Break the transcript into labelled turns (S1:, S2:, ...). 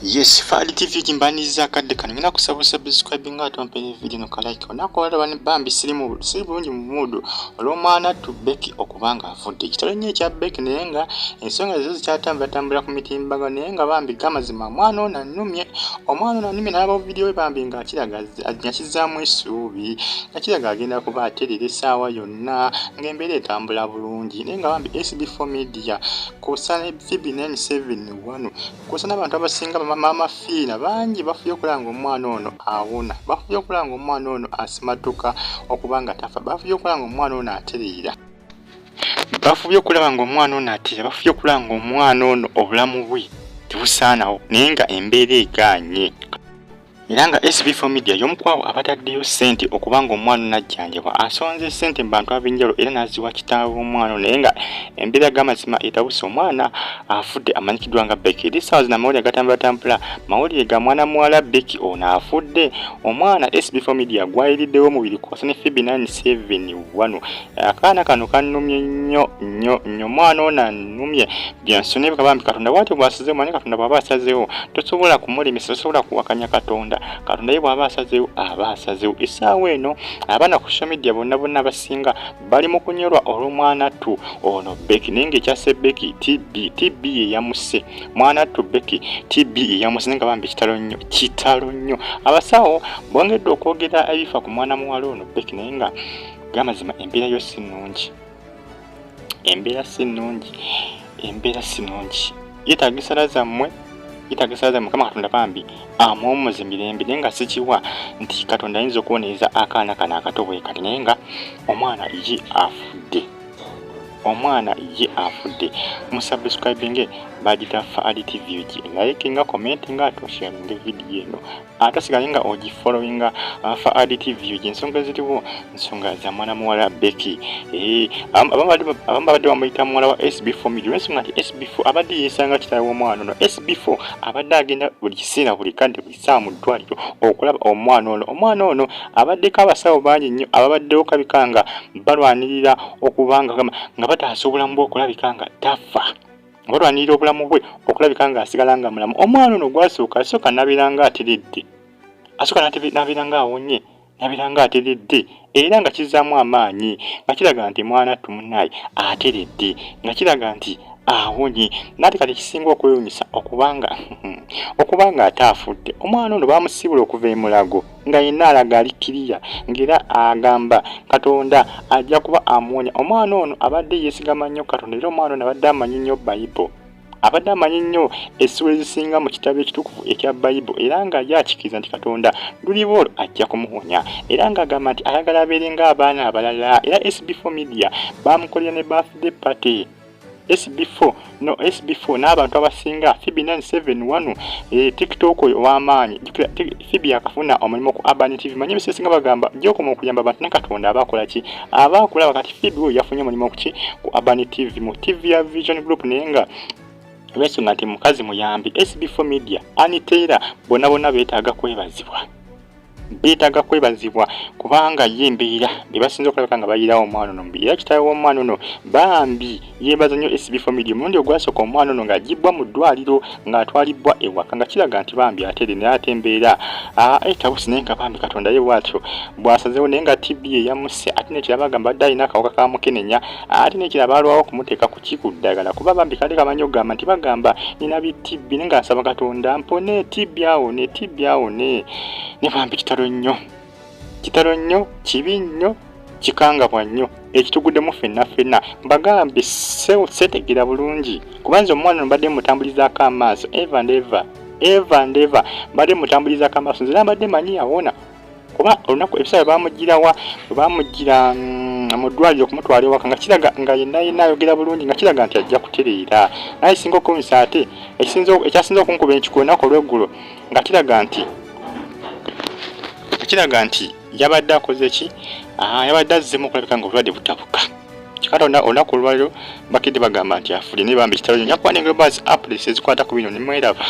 S1: Yes, Fali TV jimbaniza kadde kano ngina kusaba subscribe nga tompere video no like onakola bani Bambi siri bulungi mu mudu olw'omwana tu Becky okubanga afudde kitalo nnyo ekya Becky naye nga ensonga ezo zikyatambula ku mitimbaga naye nga Bambi gamazima omwana ono annumye n'aba video we Bambi nga akiraga akizaamu essuubi akiraga agenda kuba aterera essaawa yonna ng'embeera etambula bulungi naye nga Bambi SB4 Media kusana FB971 kusana abantu abasinga Maama fiina bangi bafuye okulanga omwana ono awona bafuye okulanga omwana ono asimatuka okubanga tafa bafuye okulanga omwana ono atereera bafuye okulanga omwana ono atereera bafuye okulanga omwana ono obulamu bwe tebusaanawo naye nga embeera eganye era nga SB4 Media y'omukwawo abataddeyo ssente okubanga omwana najjanjabwa asonze ssente mu bantu ab'enjawulo era n'aziwa kitaawe omwana naye nga embeera y'amazima etabuse omwana afudde amanyikiddwa nga Becky eri ssaawa zino amawulire agatambula mawulire ga mwana muwala Becky ono afudde omwana SB4 Media gwayiriddewo omubiri kwasa ne FB971 akaana kano kannumye nnyo omwana ono annumye byansone Bambi Katonda bw'atyo bw'asazeewo manye Katonda bw'aba asazeewo tosobola kumulimisa tosobola kuwakanya Katonda Katonda ye bw'aba asazeewo essaawa eno abaana ku social media bonna abasinga bali mu kunyolwa olw'omwana tu ono Becky naye ng'ekyase Becky TB ye yamuse mwana tu Becky TB ye yamuse naye nga Bambi kitalo nnyo abasawo bongedde okwogera ebifa ku mwana muwala ono Becky naye nga gamazima embeera yo si nnungi embeera si nnungi yeetagisa zammwe Mukama Katonda Bambi amwommoze mirembe naye nga sikiwa nti Katonda ayinza okubonereza akaana kano akato bwe kati naye nga omwana ye afudde musubscribinge bagita Fali TV likinga commentinga atosharinga video eno atasigale nga ogifollowinga Fali TV ensonga ziriwo ensonga za mwana muwala Becky abambadde bamuyita muwala wa SB4 Media ensonga nti SB4 abadde yeesanga kitaawe omwana ono SB4 abadde agenda buli kiseera buli kadde buli saa mu ddwaliro okulaba omwana ono abaddeko abasawo bangi nnyo ababaddewo kabikanga balwanirira okubanga nga bataasa obulamu bwe okulabika nga tafa balwanirira obulamu bwe okulabika nga asigala nga mulamu omwana ono asooka nabiranga ateredde nabiranga awonye nabiranga ateredde era nga kizaamu amaanyi nga kiraga nti mwana tumunaye ateredde nga kiraga nti awonye nate kati kisinga okwewunyisa okubanga ataafudde omwana ono bamusibula okuva emulago nga yenna alaga alikkiriya ng'era agamba Katonda ajja kuba amuwonya omwana ono abadde yeesigama nnyo Katonda era omwana ono abadde amanyi nnyo Bayibuli abadde amanyi nnyo essuula ezisinga mu kitabo ekitukuvu ekya Bayibuli era nga yakikiriza nti Katonda luliba olwo ajja kumuwonya era nga agamba nti ayagala abeere ng'abaana abalala era SB4 Media bamukolera ne birthday party SB4 n'abantu abasinga FB971 TikTok ow'amaanyi FB yakafuna omulimu ku Urban TV manyi bisesinga bagamba gyokoma okuyamba abantu ne Katonda abakulaba kati FB we yafunye omulimu ku Urban TV mu TV ya Vision Group naye nga lwensonga nti mukazi muyambi SB4 Media aniteera bonna beetaaga kwebazibwa kubanga ye embeera bye basinza okulabika nga bayirawo omwana ono mbi era kitaawe w'omwana ono Bambi yeebaza nnyo SB4 Media omulundi ogwasooka omwana ono ng'aggibwa mu ddwaliro ng'atwalibbwa ewaka nga kiraga nti Bambi atere naye ate embeera etabusi naye nga Bambi Katonda ye bw'atyo bw'asazeewo naye nga TB ye yamuse ate n'ekiraba agamba adde alina akawuka ka mukenenya ate n'ekiraba alwawo okumuteeka ku ddagala kuba Bambi kale kamanyi okugamba nti bagamba nina TB naye nga nsaba Katonda mpone TB awone ne Bambi kitalo nnyo kibi nnyo kikangabwa nnyo ekituguddemu ffenna mbagambe setegera bulungi kubanza omwana ono mbadde mutambulizaako amaaso eva and eva mbadde mutambulizaako amaaso nzira mbadde manyi yawona kuba olunaku ebisaala bamugira mu ddwaliro okumutwala ewaka nga kiraga nga yenna ayogera bulungi nga kiraga nti ajja kutereera naye singa okuwunyisa ate ekyasinza okunkuba ekiko olunaku olw'eggulo nga kiraga nti yabadde akoze ki yabadde azzeemu okulabika nga obulwadde butabuka kikata olunaku olwaliro bakidde bagamba nti afudde naye Bambi kitalo nnyo nyakuba ne global updates ezikwata ku bino ne mweraba